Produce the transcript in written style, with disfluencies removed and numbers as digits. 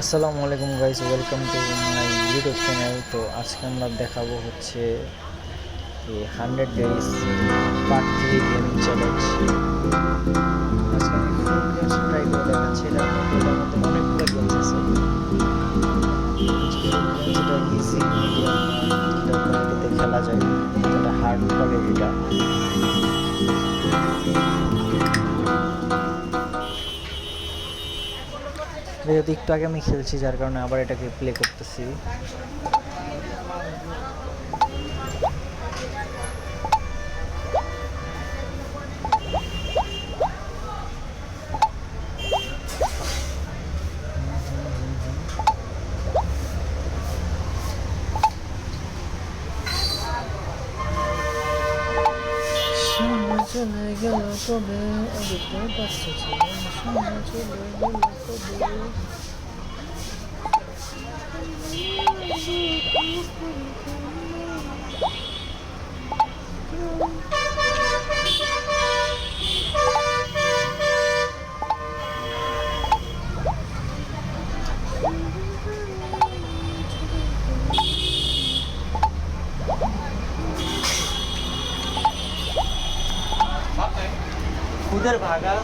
আসসালামু আলাইকুম guys, welcome to my YouTube channel. তো আজকে আমরা দেখাবো হচ্ছে 100 ডেজ পার্ট 3 গেমিং চ্যালেঞ্জ। আজকে আমি ফুল গেমস ট্রাই করে দেখাচ্ছি। এটার মধ্যে অনেকগুলো গেমস আছে। এটা ইজি, মিডিয়াম, এটা কোয়ালিটিতে খেলা যায়। এটা হার্ড কোয়ালিটিটা। যেহেতু একটু আগে আমি খেলছি, যার কারণে আবার এটাকে প্লে করতেছি। চলে গেল কবে, অবিটা বাচ্চা ছিল, সময় চলে গেল কবে। খুদের ভাগা